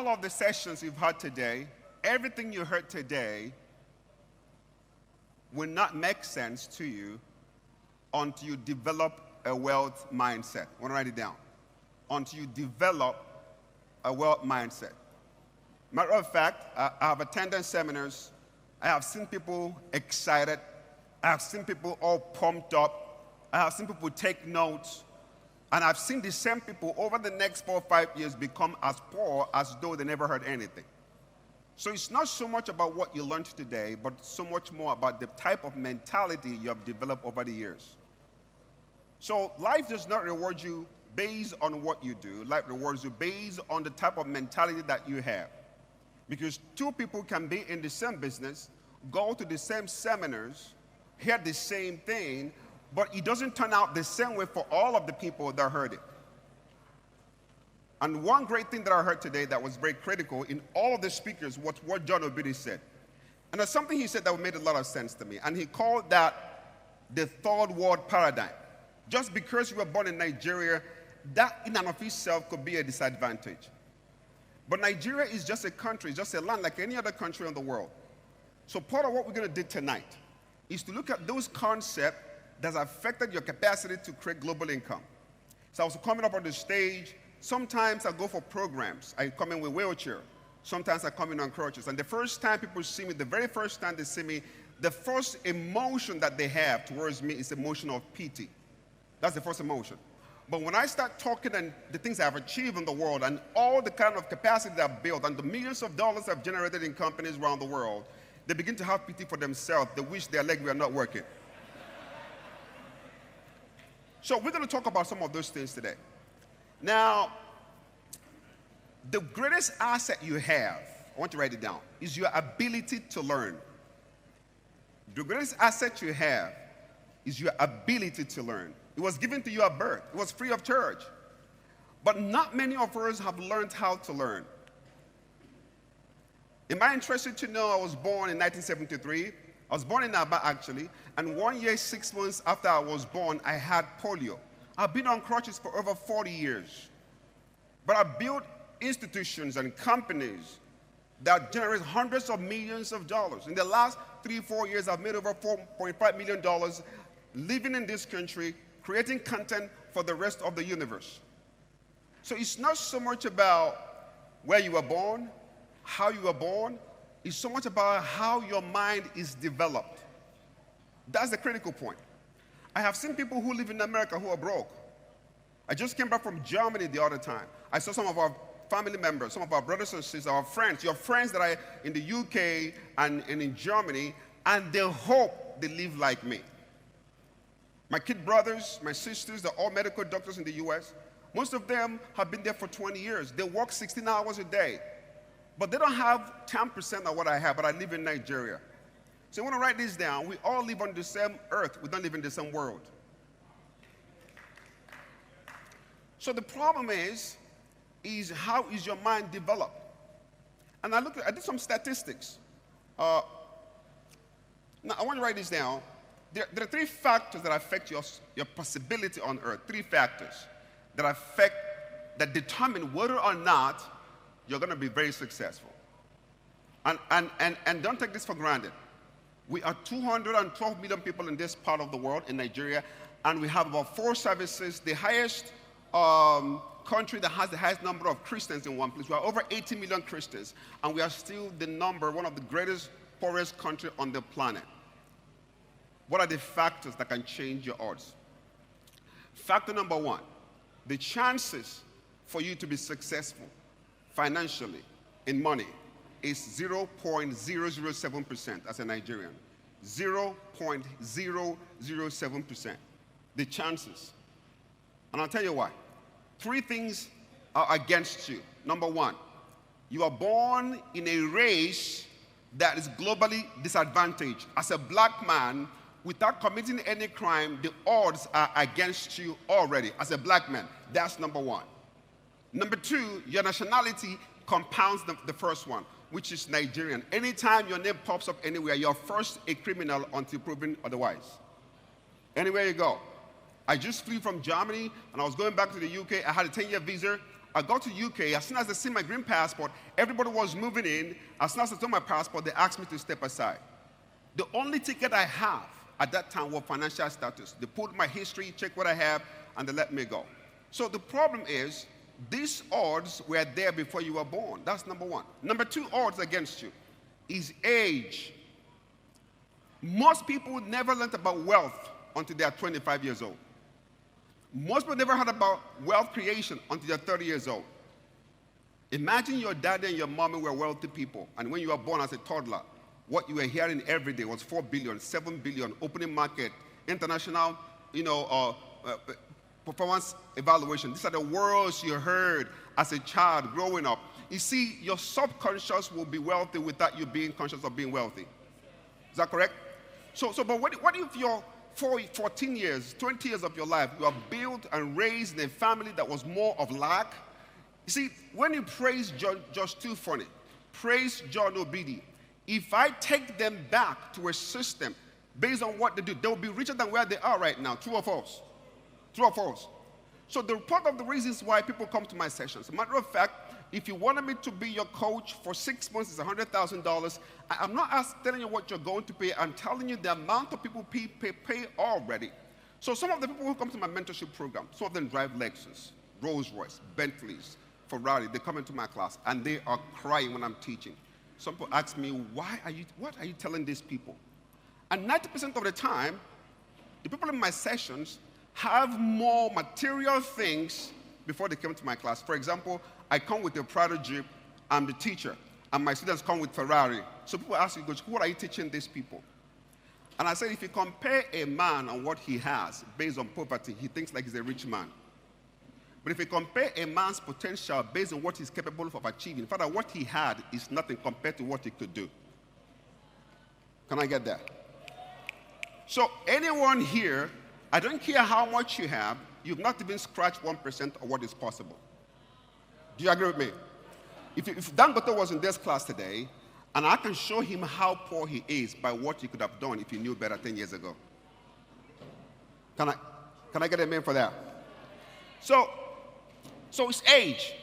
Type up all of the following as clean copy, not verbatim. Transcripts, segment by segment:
all of the sessions you've had today, everything you heard today will not make sense to you until you develop a wealth mindset. I want to write it down. Until you develop a wealth mindset. Matter of fact, I have attended seminars. I have seen people excited. I have seen people all pumped up. I have seen people take notes. And I've seen the same people over the next 4 or 5 years become as poor as though they never heard anything. So it's not so much about what you learned today, but so much more about the type of mentality you have developed over the years. So life does not reward you based on what you do. Life rewards you based on the type of mentality that you have. Because two people can be in the same business, go to the same seminars, hear the same thing, but it doesn't turn out the same way for all of the people that heard it. And one great thing that I heard today that was very critical in all of the speakers was what John Obidi said. And there's something he said that made a lot of sense to me. And he called that the third world paradigm. Just because you were born in Nigeria, that in and of itself could be a disadvantage. But Nigeria is just a country, just a land like any other country in the world. So part of what we're going to do tonight is to look at those concepts that have affected your capacity to create global income. So I was coming up on the stage. Sometimes I go for programs. I come in with a wheelchair. Sometimes I come in on crutches. And the first time people see me, the very first time they see me, the first emotion that they have towards me is emotion of pity. That's the first emotion. But when I start talking and the things I've achieved in the world and all the kind of capacity that I've built and the millions of dollars I've generated in companies around the world, they begin to have pity for themselves. They wish their legs were not working. So we're going to talk about some of those things today. Now, the greatest asset you have, I want to write it down, is your ability to learn. The greatest asset you have is your ability to learn. It was given to you at birth. It was free of charge. But not many of us have learned how to learn. Am I interested to know I was born in 1973? I was born in Aba, actually, and 1 year, 6 months after I was born, I had polio. I've been on crutches for over 40 years. But I built institutions and companies that generate hundreds of millions of dollars. In the last 3-4 years, I've made over $4.5 million living in this country, creating content for the rest of the universe. So it's not so much about where you were born, how you were born. It's so much about how your mind is developed. That's the critical point. I have seen people who live in America who are broke. I just came back from Germany the other time. I saw some of our family members, some of our brothers and sisters, our friends, your friends that are in the UK and in Germany, and they hope they live like me. My kid brothers, my sisters, they're all medical doctors in the US. Most of them have been there for 20 years. They work 16 hours a day. But they don't have 10% of what I have, but I live in Nigeria. So I want to write this down. We all live on the same earth. We don't live in the same world. So the problem is how is your mind developed? And I did some statistics. Now, I want to write this down. There are 3 factors that affect your possibility on earth. 3 factors that determine whether or not you're going to be very successful. And don't take this for granted. We are 212 million people in this part of the world, in Nigeria, and we have about 4 services, the highest country that has the highest number of Christians in one place. We are over 80 million Christians, and we are still one of the greatest, poorest country on the planet. What are the factors that can change your odds? Factor number 1, the chances for you to be successful financially, in money, is 0.007% as a Nigerian. 0.007%. The chances. And I'll tell you why. 3 things are against you. Number 1, you are born in a race that is globally disadvantaged. As a black man, without committing any crime, the odds are against you already. As a black man, that's number 1. Number 2, your nationality compounds the first one, which is Nigerian. Anytime your name pops up anywhere, you're first a criminal until proven otherwise. Anywhere you go. I just flew from Germany, and I was going back to the UK. I had a 10-year visa. I got to UK. As soon as they see my green passport, everybody was moving in. As soon as I took my passport, they asked me to step aside. The only ticket I have at that time was financial status. They pulled my history, checked what I have, and they let me go. So the problem is, these odds were there before you were born. That's number one. Number two, odds against you is age. Most people never learned about wealth until they are 25 years old. Most people never heard about wealth creation until they're 30 years old. Imagine your daddy and your mommy were wealthy people, and when you were born as a toddler, what you were hearing every day was 4 billion, 7 billion, opening market, international, performance evaluation. These are the words you heard as a child growing up. You see, your subconscious will be wealthy without you being conscious of being wealthy. Is that correct? But what if you're 14 years, 20 years of your life, you are built and raised in a family that was more of lack? You see, when you praise Just Too Funny, praise John Obidi, if I take them back to a system based on what they do, they'll be richer than where they are right now. True or false? True or false? So the part of the reasons why people come to my sessions, as a matter of fact, if you wanted me to be your coach for 6 months, it's $100,000. I'm not telling you what you're going to pay. I'm telling you the amount of people pay already. So some of the people who come to my mentorship program, some of them drive Lexus, Rolls Royce, Bentleys, Ferrari. They come into my class and they are crying when I'm teaching. Some people ask me, what are you telling these people? And 90% of the time, the people in my sessions have more material things before they come to my class. For example, I come with a Prado Jeep, I'm the teacher, and my students come with Ferrari. So people ask me, what are you teaching these people? And I said, if you compare a man on what he has based on poverty, he thinks like he's a rich man. But if you compare a man's potential based on what he's capable of achieving, in fact, what he had is nothing compared to what he could do. Can I get that? So anyone here, I don't care how much you have, you've not even scratched 1% of what is possible. Do you agree with me? If Dangote was in this class today, and I can show him how poor he is by what he could have done if he knew better 10 years ago. Can I get a man for that? So it's age.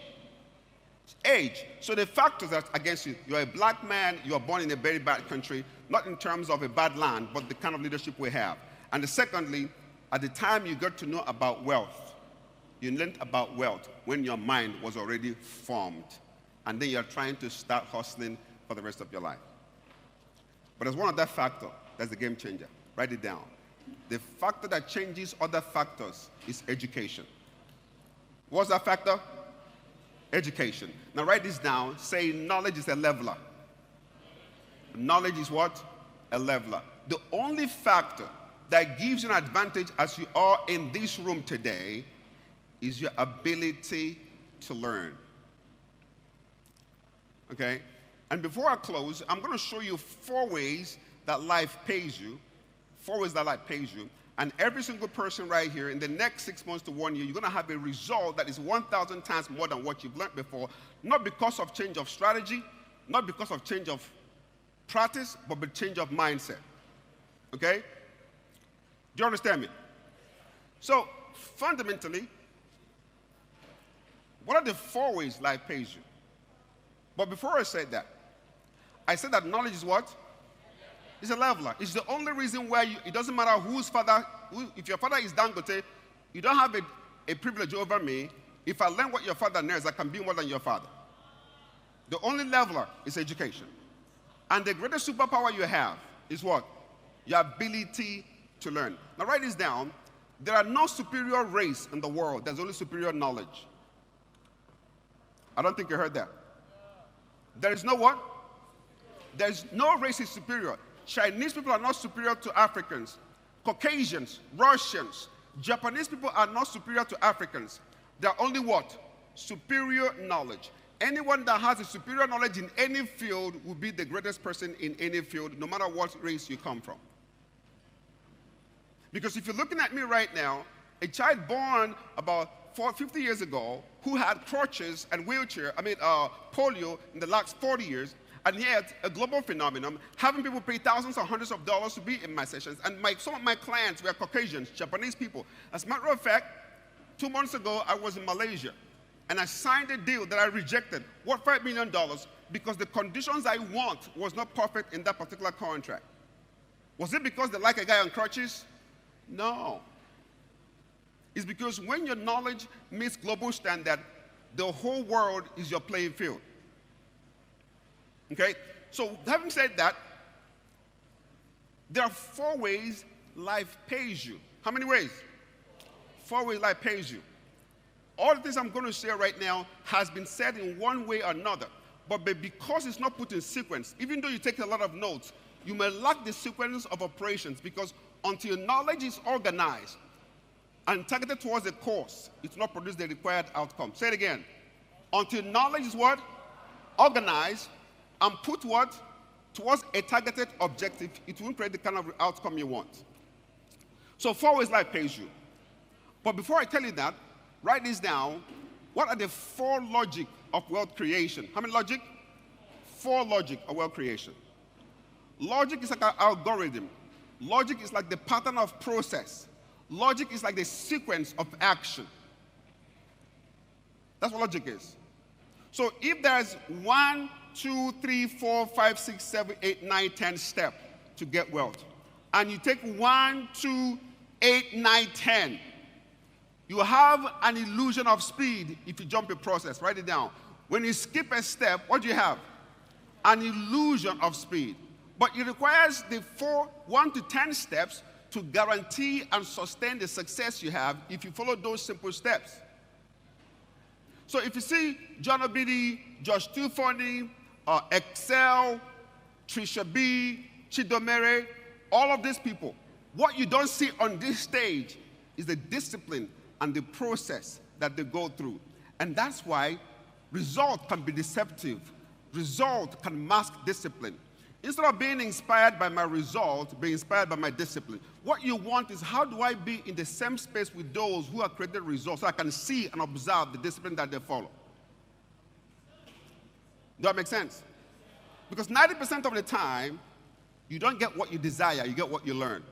It's age. So the factors that are against you, you're a black man, you are born in a very bad country, not in terms of a bad land, but the kind of leadership we have. And secondly, at the time you got to know about wealth, you learned about wealth when your mind was already formed. And then you're trying to start hustling for the rest of your life. But there's one other factor that's the game changer. Write it down. The factor that changes other factors is education. What's that factor? Education. Now write this down. Say knowledge is a leveler. Knowledge is what? A leveler. The only factor that gives you an advantage as you are in this room today is your ability to learn. Okay? And before I close, I'm going to show you 4 ways that life pays you. 4 ways that life pays you. And every single person right here, in the next 6 months to 1 year, you're going to have a result that is 1,000 times more than what you've learned before. Not because of change of strategy, not because of change of practice, but with change of mindset. Okay? Do you understand me? So, fundamentally, what are the 4 ways life pays you? But before I said that, I said that knowledge is what? It's a leveler. It's the only reason why it doesn't matter whose father, if your father is Dangote, you don't have a privilege over me. If I learn what your father knows, I can be more than your father. The only leveler is education. And the greatest superpower you have is what? Your ability to learn. Now write this down. There are no superior race in the world. There's only superior knowledge. I don't think you heard that. There is no what? There's no race is superior. Chinese people are not superior to Africans. Caucasians, Russians, Japanese people are not superior to Africans. They're only what? Superior knowledge. Anyone that has a superior knowledge in any field will be the greatest person in any field, no matter what race you come from. Because if you're looking at me right now, a child born about 50 years ago who had crutches and wheelchair, polio in the last 40 years, and yet a global phenomenon, having people pay thousands or hundreds of dollars to be in my sessions. And some of my clients were Caucasians, Japanese people. As a matter of fact, 2 months ago, I was in Malaysia. and I signed a deal that I rejected, worth $5 million, because the conditions I want was not perfect in that particular contract. Was it because they like a guy on crutches? No. It's because when your knowledge meets global standard, the whole world is your playing field. Okay? So having said that, there are 4 ways life pays you. How many ways? 4 ways life pays you. All the things I'm going to say right now has been said in one way or another. But because it's not put in sequence, even though you take a lot of notes, you may lack the sequence of operations, because until knowledge is organized and targeted towards a course, it will not produce the required outcome. Say it again. Until knowledge is what? Organized and put what? Towards a targeted objective, it won't create the kind of outcome you want. So 4 ways life pays you. But before I tell you that, write this down. What are the 4 logic of wealth creation? How many logic? 4 logic of wealth creation. Logic is like an algorithm. Logic is like the pattern of process. Logic is like the sequence of action. That's what logic is. So if there's 1, 2, 3, 4, 5, 6, 7, 8, 9, 10 steps to get wealth, and you take 1, 2, 8, 9, 10, you have an illusion of speed if you jump a process. Write it down. When you skip a step, what do you have? An illusion of speed. But it requires the 1 to 10 steps to guarantee and sustain the success you have if you follow those simple steps. So if you see John Obidi, Josh Tufoni, Excel, Trisha B, Chidomere, all of these people, what you don't see on this stage is the discipline and the process that they go through. And that's why result can be deceptive. Result can mask discipline. Instead of being inspired by my result, be inspired by my discipline. What you want is, how do I be in the same space with those who have created results so I can see and observe the discipline that they follow? Does that make sense? Because 90% of the time, you don't get what you desire, you get what you learn.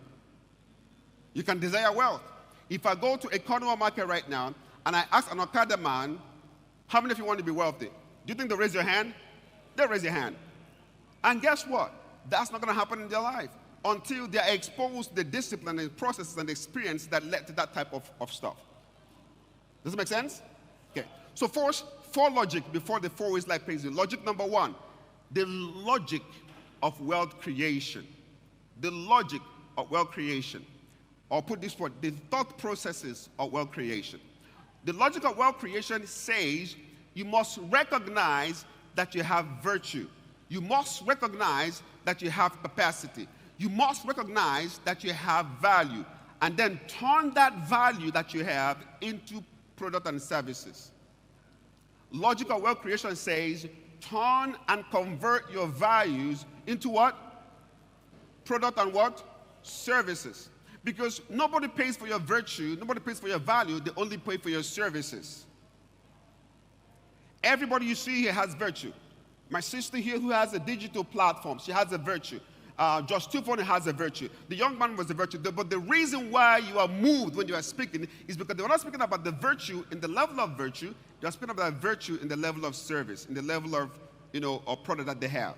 You can desire wealth. If I go to a corner market right now and I ask an Okada man, how many of you want to be wealthy? Do you think they'll raise your hand? They'll raise your hand. And guess what? That's not going to happen in their life until they are exposed to the discipline and processes and experience that led to that type of stuff. Does it make sense? Okay. So first, 4 logic before the 4 ways life pays you. Logic number 1, the logic of wealth creation. The logic of wealth creation. Or put this word, the thought processes of wealth creation. The logic of wealth creation says you must recognize that you have virtue. You must recognize that you have capacity. You must recognize that you have value, and then turn that value that you have into product and services. Logic of wealth creation says turn and convert your values into what? Product and what? Services. Because nobody pays for your virtue, nobody pays for your value, they only pay for your services. Everybody you see here has virtue. My sister here who has a digital platform, she has a virtue. Josh Tufoni has a virtue. The young man was a virtue. But the reason why you are moved when you are speaking is because they were not speaking about the virtue in the level of virtue. They are speaking about virtue in the level of service, in the level of, of product that they have.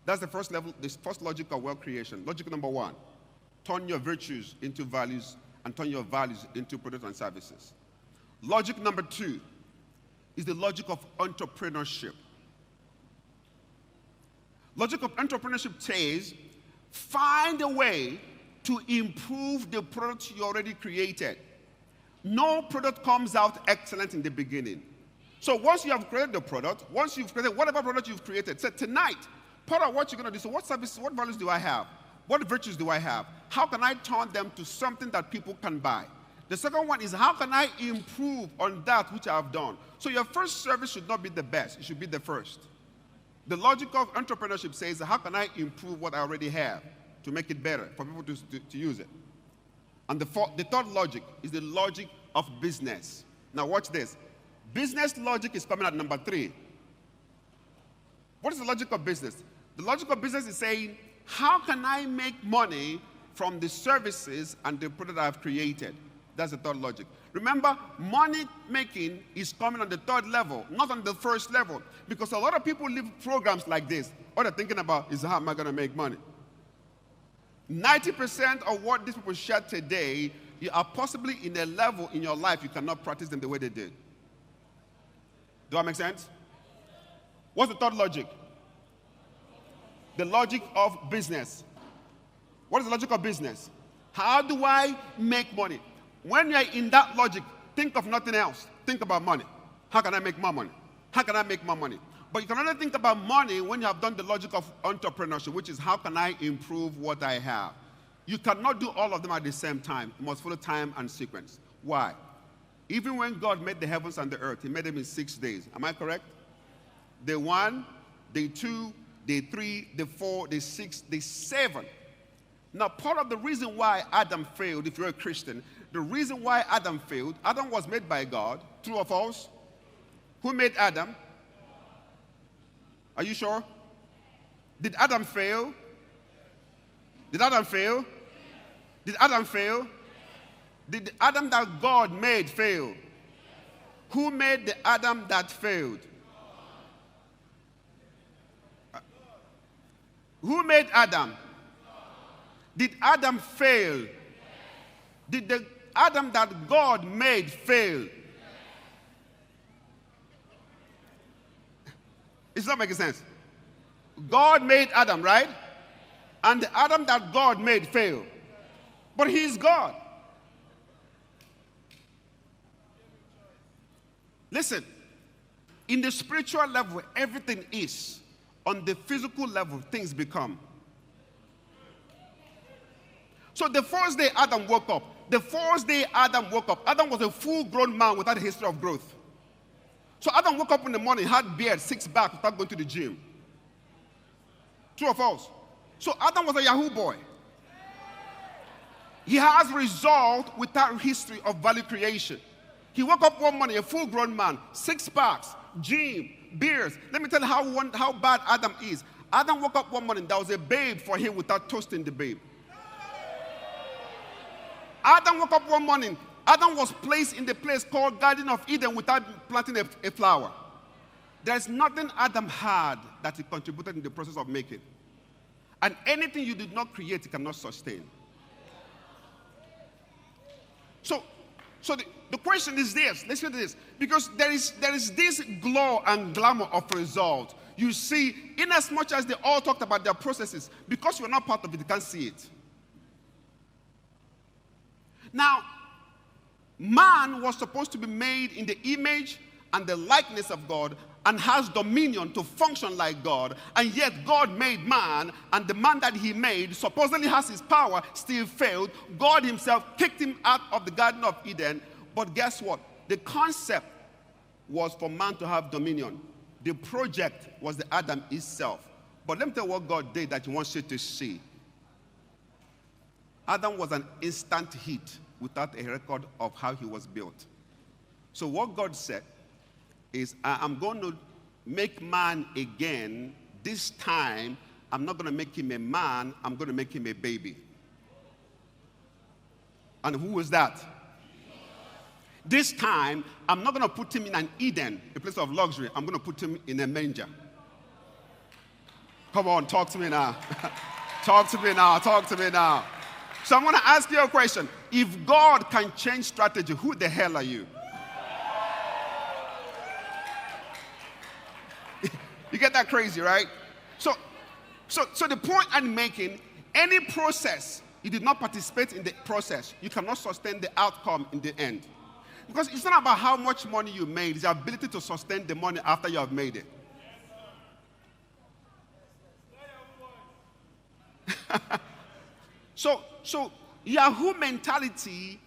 That's the first level, the first logic of wealth creation. Logic number 1, turn your virtues into values and turn your values into products and services. Logic number 2 is the logic of entrepreneurship. Logic of entrepreneurship says, find a way to improve the product you already created. No product comes out excellent in the beginning. So once you have created the product, once you've created whatever product you've created, say tonight, part of what you're going to do, so what services, what values do I have? What virtues do I have? How can I turn them to something that people can buy? The second one is, how can I improve on that which I have done? So your first service should not be the best, it should be the first. The logic of entrepreneurship says, how can I improve what I already have to make it better for people to use it? And the third logic is the logic of business. Now watch this. Business logic is coming at number 3. What is the logic of business? The logic of business is saying, how can I make money from the services and the product I have created? That's the third logic. Remember, money making is coming on the third level, not on the first level. Because a lot of people live programs like this. All they're thinking about is how am I going to make money? 90% of what these people share today, you are possibly in a level in your life you cannot practice them the way they did. Do that make sense? What's the third logic? The logic of business. What is the logic of business? How do I make money? When you're in that logic, think of nothing else. Think about money. How can I make more money? How can I make more money? But you can only think about money when you have done the logic of entrepreneurship, which is how can I improve what I have? You cannot do all of them at the same time. You must follow time and sequence. Why? Even when God made the heavens and the earth, he made them in 6 days. Am I correct? Day 1, day 2, day 3, day 4, day 6, day 7. Now, part of the reason why Adam failed, if you're a Christian, the reason why Adam failed, Adam was made by God. True or false? Who made Adam? Are you sure? Did Adam fail? Did Adam fail? Did Adam fail? Did the Adam that God made fail? Who made the Adam that failed? Who made Adam? Did Adam fail? Did the Adam that God made fail? It's not making sense. God made Adam, right? And the Adam that God made failed. But he's God. Listen, in the spiritual level, everything is. On the physical level, things become. So the first day Adam woke up, Adam was a full-grown man without a history of growth. So Adam woke up in the morning, had beard, 6 pack, without going to the gym. True or false? So Adam was a Yahoo boy. He has resolved without history of value creation. He woke up one morning, a full-grown man, 6 packs, gym, beers. Let me tell you how bad Adam is. Adam woke up one morning, there was a babe for him without toasting the babe. Adam woke up one morning, Adam was placed in the place called Garden of Eden without planting a flower. There's nothing Adam had that he contributed in the process of making. And anything you did not create, you cannot sustain. So the question is this, listen to this, because there is this glow and glamour of result. You see, in as much as they all talked about their processes, because you're not part of it, you can't see it. Now, man was supposed to be made in the image and the likeness of God and has dominion to function like God, and yet God made man, and the man that he made supposedly has his power, still failed. God himself kicked him out of the Garden of Eden. But guess what? The concept was for man to have dominion. The project was the Adam itself. But let me tell you what God did that he wants you to see. Adam was an instant hit without a record of how he was built. So what God said is, I'm going to make man again. This time, I'm not going to make him a man, I'm going to make him a baby. And who was that? This time, I'm not going to put him in an Eden, a place of luxury. I'm going to put him in a manger. Come on, talk to me now. Talk to me now, talk to me now. So I'm going to ask you a question. If God can change strategy, who the hell are you? You get that crazy, right? So the point I'm making, any process, you did not participate in the process, you cannot sustain the outcome in the end. Because it's not about how much money you made, it's the ability to sustain the money after you have made it. So Yahoo mentality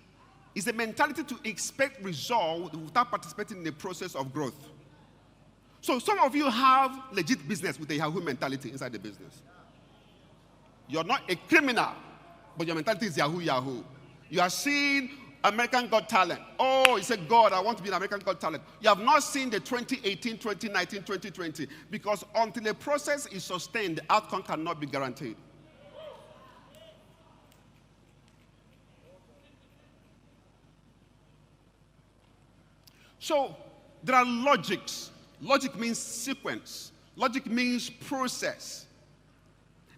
is a mentality to expect results without participating in the process of growth. So some of you have legit business with a Yahoo mentality inside the business. You're not a criminal, but your mentality is Yahoo, Yahoo. You are seeing American Got Talent. Oh, you said, God, I want to be an American Got Talent. You have not seen the 2018, 2019, 2020, because until the process is sustained, the outcome cannot be guaranteed. So there are logics. Logic means sequence. Logic means process.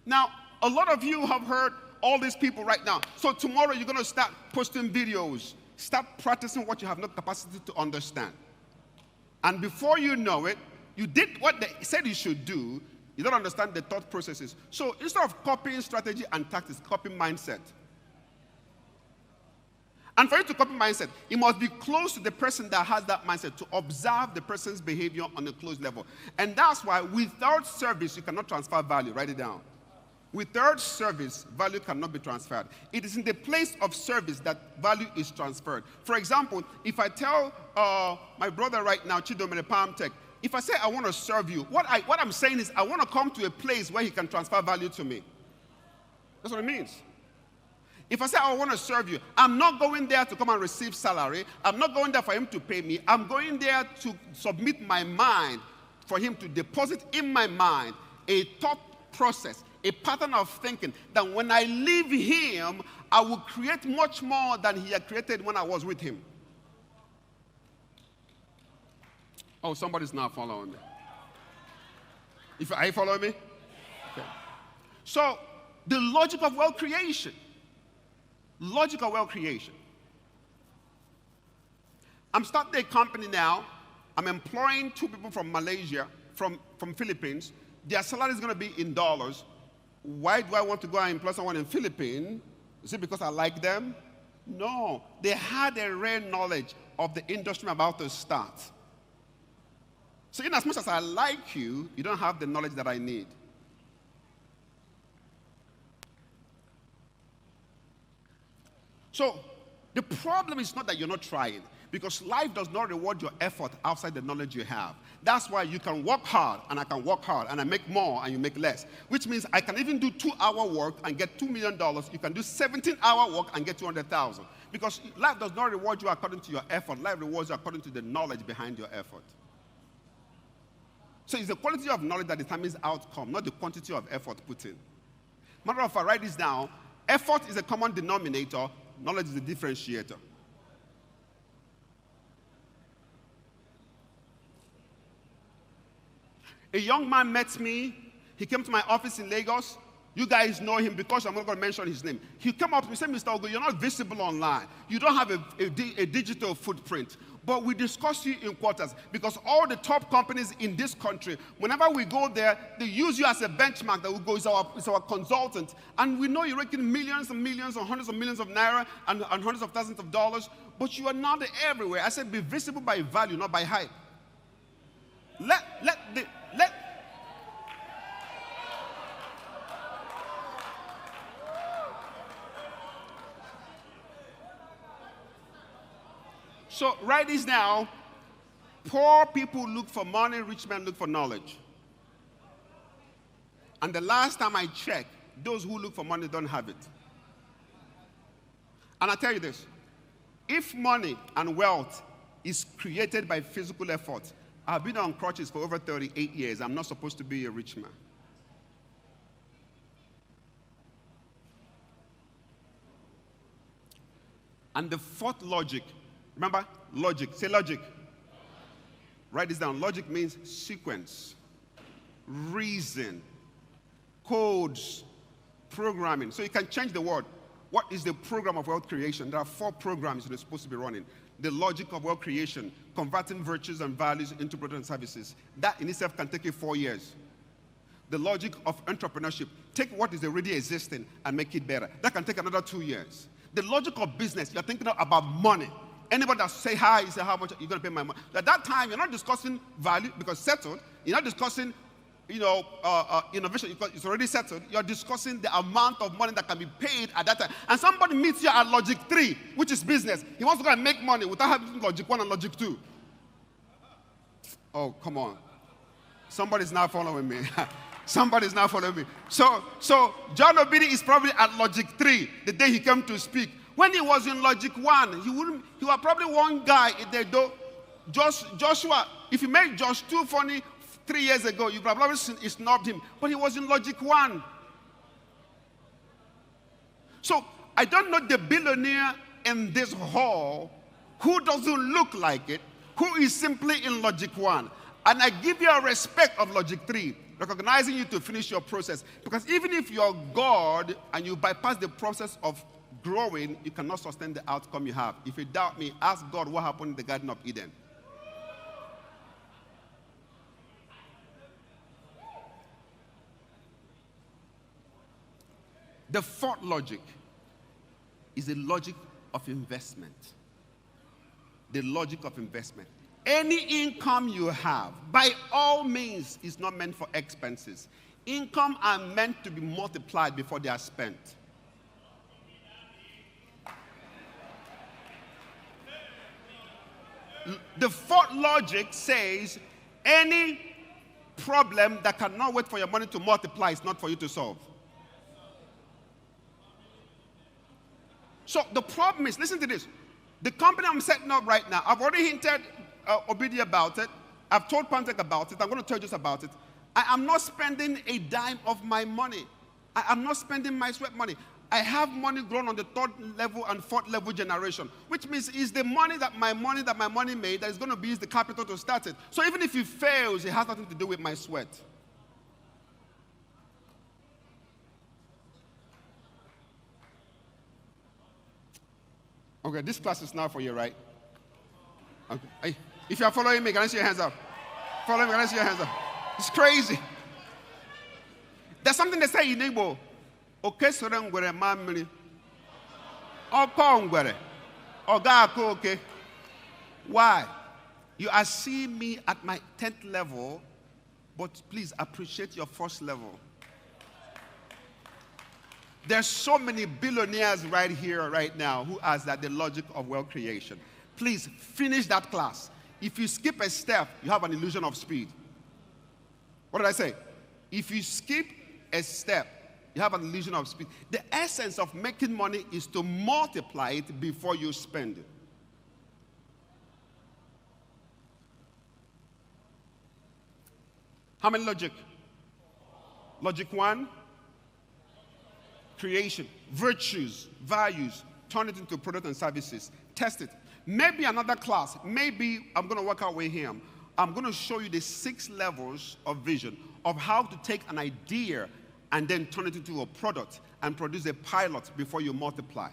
Now, a lot of you have heard all these people right now. So tomorrow you're going to start posting videos. Start practicing what you have no capacity to understand. And before you know it, you did what they said you should do. You don't understand the thought processes. So instead of copying strategy and tactics, copy mindset. And for you to copy mindset, you must be close to the person that has that mindset to observe the person's behavior on a close level. And that's why without service, you cannot transfer value. Write it down. Without service, value cannot be transferred. It is in the place of service that value is transferred. For example, if I tell my brother right now, Chidomere Palm Tech, if I say I want to serve you, what I'm saying is I want to come to a place where he can transfer value to me. That's what it means. If I say I want to serve you, I'm not going there to come and receive salary. I'm not going there for him to pay me. I'm going there to submit my mind for him to deposit in my mind a thought process, a pattern of thinking that when I leave him, I will create much more than he had created when I was with him. Oh, somebody's not following me. Are you following me? Okay. So, the logic of wealth creation. Logic of wealth creation. I'm starting a company now. I'm employing 2 people from Malaysia, from Philippines. Their salary is going to be in dollars. Why do I want to go and employ someone in Philippines? Is it because I like them? No. They had a rare knowledge of the industry I'm about to start. So in as much as I like you, you don't have the knowledge that I need. So the problem is not that you're not trying, because life does not reward your effort outside the knowledge you have. That's why you can work hard, and I can work hard, and I make more, and you make less. Which means I can even do 2-hour work and get $2 million. You can do 17-hour work and get 200,000. Because life does not reward you according to your effort. Life rewards you according to the knowledge behind your effort. So it's the quality of knowledge that determines outcome, not the quantity of effort put in. Matter of fact, write this down. Effort is a common denominator. Knowledge is the differentiator. A young man met me. He came to my office in Lagos. You guys know him because I'm not going to mention his name. He came up to me and said, Mr. Ogo, you're not visible online. You don't have a digital footprint. But we discuss you in quarters because all the top companies in this country, whenever we go there, they use you as a benchmark that we go, it's our consultant. And we know you're making millions and millions or hundreds of millions of naira and hundreds of thousands of dollars, but you are not everywhere. I said, be visible by value, not by hype. So write this down. Poor people look for money, rich men look for knowledge. And the last time I checked, those who look for money don't have it. And I tell you this, if money and wealth is created by physical effort, I've been on crutches for over 38 years. I'm not supposed to be a rich man. And the fourth logic, remember, logic. Say logic. Write this down. Logic means sequence, reason, codes, programming. So you can change the word. What is the program of wealth creation? There are 4 programs that are supposed to be running. The logic of wealth creation, converting virtues and values into products and services. That in itself can take you 4 years. The logic of entrepreneurship, take what is already existing and make it better. That can take another 2 years. The logic of business, you're thinking about money. Anybody that say hi, you say how much you're going to pay my money. At that time, you're not discussing value because settled. You're not discussing, innovation because it's already settled. You're discussing the amount of money that can be paid at that time. And somebody meets you at logic 3, which is business. He wants to go and make money without having logic 1 and logic 2. Oh, come on. Somebody's not following me. Somebody's not following me. So John Obidi is probably at logic 3 the day he came to speak. When he was in logic 1, he was probably one guy in the door. Joshua, if you made Josh too funny 3 years ago, you probably snubbed him. But he was in logic 1. So I don't know the billionaire in this hall who doesn't look like it, who is simply in logic 1. And I give you a respect of logic 3, recognizing you to finish your process. Because even if you're God and you bypass the process of growing, you cannot sustain the outcome you have. If you doubt me, ask God what happened in the Garden of Eden. The fourth logic is the logic of investment. The logic of investment. Any income you have, by all means, is not meant for expenses. Income are meant to be multiplied before they are spent. The fourth logic says any problem that cannot wait for your money to multiply is not for you to solve. So the problem is, listen to this. The company I'm setting up right now, I've already hinted Obidi about it. I've told Pantek about it. I'm going to tell you just about it. I am not spending a dime of my money. I am not spending my sweat money. I have money grown on the third level and fourth level generation, which means it's the money that my money made that is going to be the capital to start it. So even if it fails, it has nothing to do with my sweat. Okay, this class is now for you, right? Okay. If you are following me, can I see your hands up? Follow me, can I see your hands up? It's crazy. There's something they say in Igbo. Okay, so then we're a man. Okay. Why? You are seeing me at my 10th level, but please appreciate your first level. There's so many billionaires right here, right now, who ask that the logic of wealth creation. Please finish that class. If you skip a step, you have an illusion of speed. What did I say? If you skip a step, you have an illusion of speed. The essence of making money is to multiply it before you spend it. How many logic? Logic 1. Creation, virtues, values, turn it into product and services. Test it. Maybe another class, maybe I'm going to work out with him. I'm going to show you the 6 levels of vision of how to take an idea and then turn it into a product and produce a pilot before you multiply.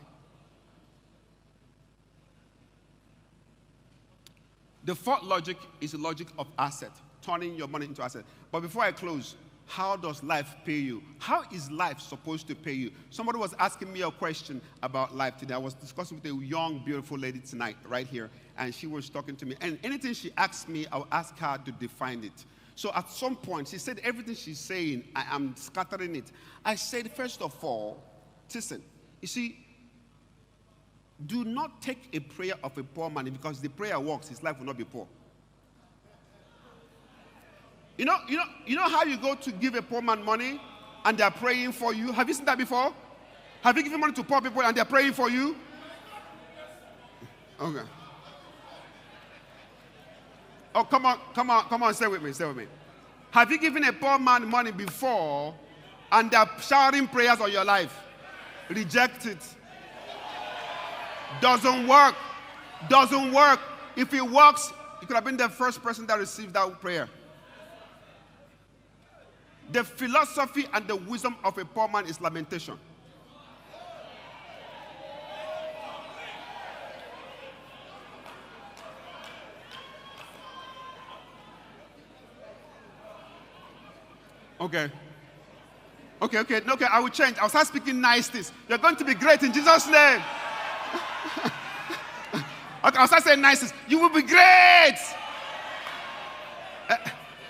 The fourth logic is the logic of asset, turning your money into asset. But before I close, how does life pay you? How is life supposed to pay you? Somebody was asking me a question about life today. I was discussing with a young, beautiful lady tonight, right here, and she was talking to me. And anything she asked me, I'll ask her to define it. So at some point, she said everything she's saying, I am scattering it. I said, first of all, listen, you see, do not take a prayer of a poor man because the prayer works, his life will not be poor. You know how you go to give a poor man money and they're praying for you? Have you seen that before? Have you given money to poor people and they're praying for you? Okay. Oh, come on, stay with me. Have you given a poor man money before and they're shouting prayers on your life? Reject it. Doesn't work. If it works, you could have been the first person that received that prayer. The philosophy and the wisdom of a poor man is lamentation. Okay, I will change. I'll start speaking nice things. You're going to be great in Jesus' name. Okay, I'll start saying nice things. You will be great.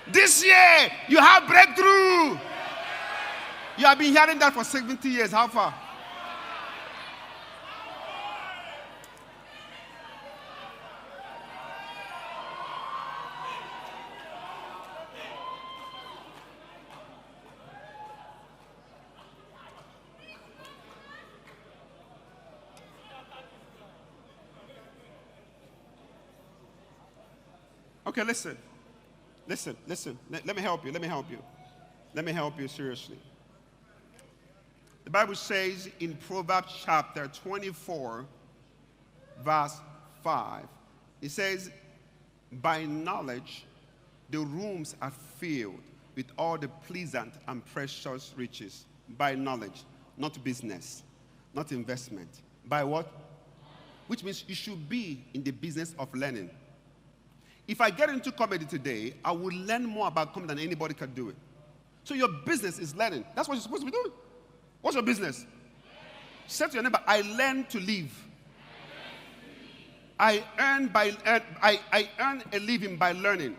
This year, you have breakthrough. You have been hearing that for 70 years. How far? Okay, listen. Let me help you seriously. The Bible says in Proverbs chapter 24, verse 5, it says, By knowledge, the rooms are filled with all the pleasant and precious riches. By knowledge, not business, not investment. By what? Which means you should be in the business of learning. If I get into comedy today, I will learn more about comedy than anybody can do it. So your business is learning. That's what you're supposed to be doing. What's your business? Say to your neighbor, I learn to live. I earn a living by learning.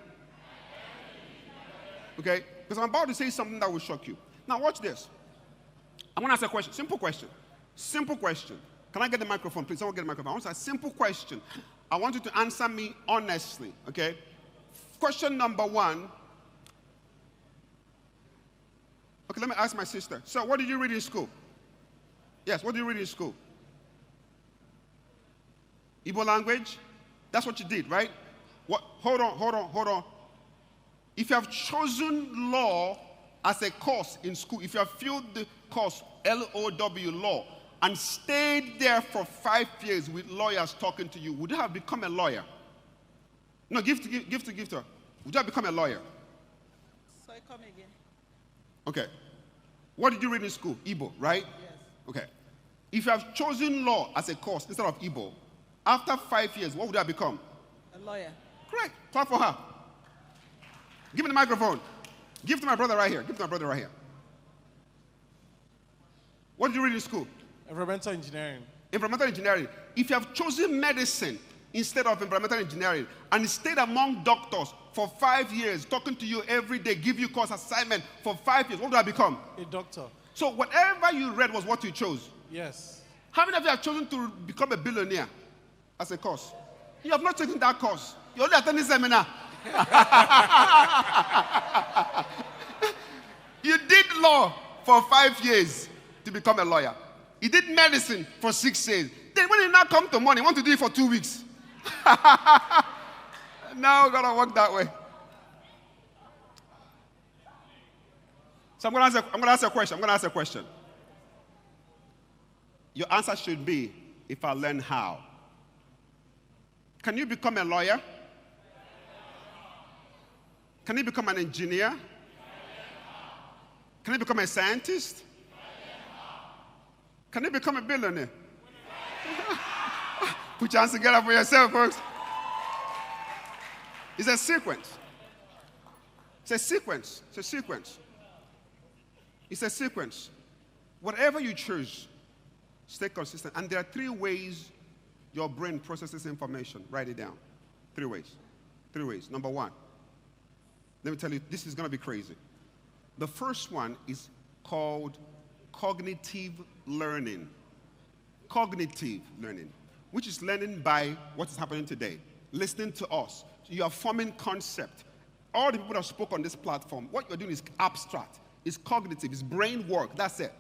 Okay? Because I'm about to say something that will shock you. Now watch this. I'm going to ask a question. Simple question. Simple question. Can I get the microphone, please? Someone get the microphone. I want to ask a simple question. I want you to answer me honestly. Okay? Question number one. Okay, let me ask my sister. So, what did you read in school? Yes, what did you read in school? Igbo language? That's what you did, right? What? Hold on. If you have chosen law as a course in school, if you have filled the course, LOW, law, and stayed there for 5 years with lawyers talking to you, would you have become a lawyer? No, give to her. Would you have become a lawyer? So I come again. Okay. What did you read in school? Igbo, right? Yes. Okay. If you have chosen law as a course instead of Igbo, after 5 years, what would you have become? A lawyer. Correct. Clap for her. Give me the microphone. Give to my brother right here. What did you read in school? Environmental engineering. Environmental engineering. If you have chosen medicine instead of environmental engineering and stayed among doctors for 5 years, talking to you every day, give you course assignment for 5 years, what do I become? A doctor. So whatever you read was what you chose. Yes. How many of you have chosen to become a billionaire as a course? You have not taken that course. You only attended seminar. You did law for 5 years to become a lawyer. You did medicine for 6 years. Then when you now come to money, you want to do it for 2 weeks. Now gotta work that way. So I'm gonna ask a question. Your answer should be, if I learn how. Can you become a lawyer? Can you become an engineer? Can you become a scientist? Can you become a billionaire? Put your hands together for yourself, folks. It's a sequence. It's a sequence. It's a sequence. It's a sequence. Whatever you choose, stay consistent. And there are 3 ways your brain processes information. Write it down. 3 ways. 3 ways. Number 1. Let me tell you, this is going to be crazy. The first one is called cognitive learning. Cognitive learning, which is learning by what is happening today. Listening to us. You are forming concept. All the people that spoke on this platform, what you're doing is abstract. It's cognitive. It's brain work. That's it.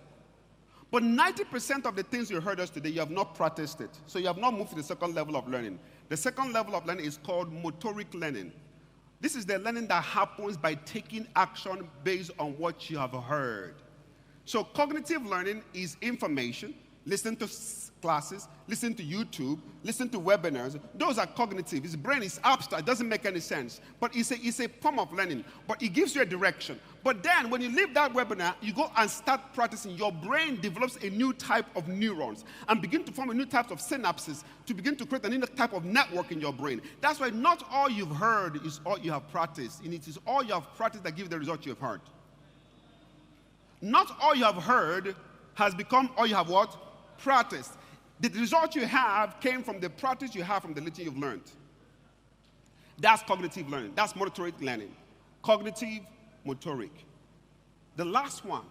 But 90% of the things you heard us today, you have not practiced it. So you have not moved to the second level of learning. The second level of learning is called motoric learning. This is the learning that happens by taking action based on what you have heard. So cognitive learning is information, listening to classes, listening to YouTube, listening to webinars. Those are cognitive. His brain is abstract. It doesn't make any sense. But it's a form of learning. But it gives you a direction. But then when you leave that webinar, you go and start practicing. Your brain develops a new type of neurons and begin to form a new type of synapses to begin to create a new type of network in your brain. That's why not all you've heard is all you have practiced. And it is all you have practiced that gives the result you have heard. Not all you have heard has become all you have what? Practiced. The result you have came from the practice you have from the little you've learned. That's cognitive learning. That's motoric learning. Cognitive, motoric. The last one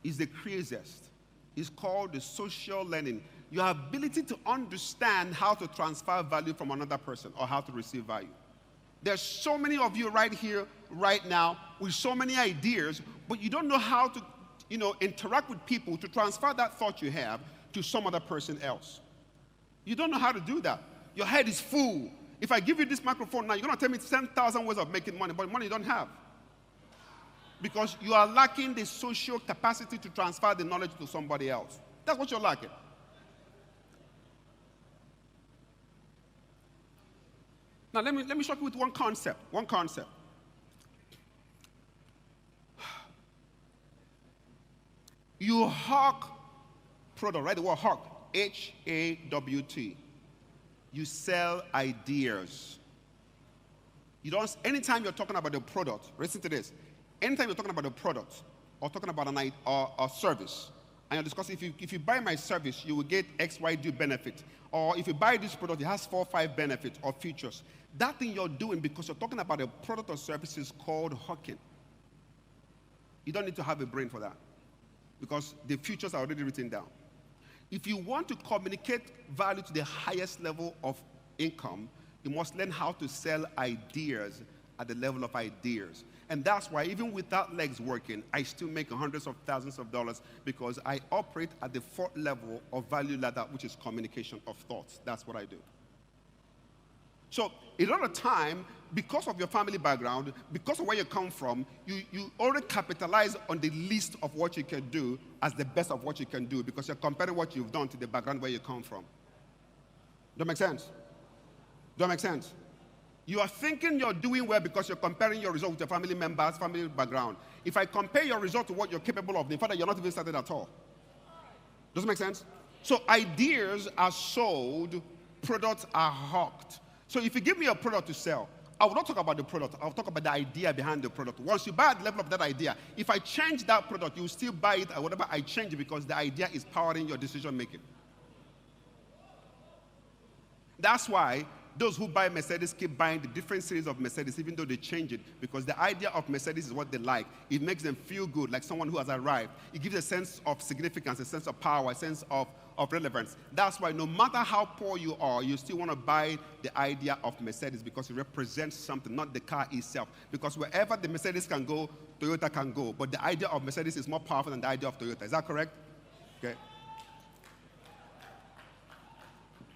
is the craziest. It's called the social learning. Your ability to understand how to transfer value from another person or how to receive value. There's so many of you right here, right now, with so many ideas, but you don't know how to, interact with people to transfer that thought you have to some other person else. You don't know how to do that. Your head is full. If I give you this microphone now, you're going to tell me 10,000 ways of making money, but money you don't have. Because you are lacking the social capacity to transfer the knowledge to somebody else. That's what you're lacking. Now, let me shock you with one concept. One concept. You hawk product, right? The word hawk, H-A-W-T. You sell ideas. You don't. Anytime you're talking about a product, listen to this. Anytime you're talking about a product or talking about a service, and you're discussing if you buy my service, you will get X, Y, D benefit. Or if you buy this product, it has 4 or 5 benefits or features. That thing you're doing because you're talking about a product or service is called hawking. You don't need to have a brain for that because the features are already written down. If you want to communicate value to the highest level of income, you must learn how to sell ideas at the level of ideas. And that's why even without legs working, I still make hundreds of thousands of dollars because I operate at the 4th level of value ladder, which is communication of thoughts. That's what I do. So a lot of time, because of your family background, because of where you come from, you already capitalize on the least of what you can do as the best of what you can do because you're comparing what you've done to the background where you come from. Don't make sense? Don't make sense? You are thinking you're doing well because you're comparing your result with your family members, family background. If I compare your result to what you're capable of, in fact, you're not even started at all. Does it make sense? So ideas are sold, products are hawked. So if you give me a product to sell, I will not talk about the product. I'll talk about the idea behind the product. Once you buy at the level of that idea, if I change that product, you will still buy it at whatever I change it because the idea is powering your decision making. That's why those who buy Mercedes keep buying the different series of Mercedes even though they change it because the idea of Mercedes is what they like. It makes them feel good, like someone who has arrived. It gives a sense of significance, a sense of power, a sense of relevance. That's why no matter how poor you are, you still want to buy the idea of Mercedes because it represents something, not the car itself. Because wherever the Mercedes can go, Toyota can go. But the idea of Mercedes is more powerful than the idea of Toyota. Is that correct? Okay.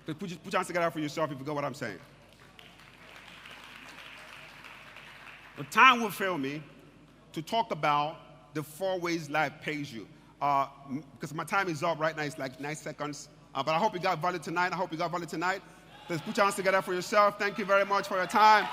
Put your hands together for yourself if you got what I'm saying. The time will fail me to talk about the 4 ways life pays you. Because my time is up right now. It's like 9 seconds. But I hope you got value tonight. Let's put your hands together for yourself. Thank you very much for your time.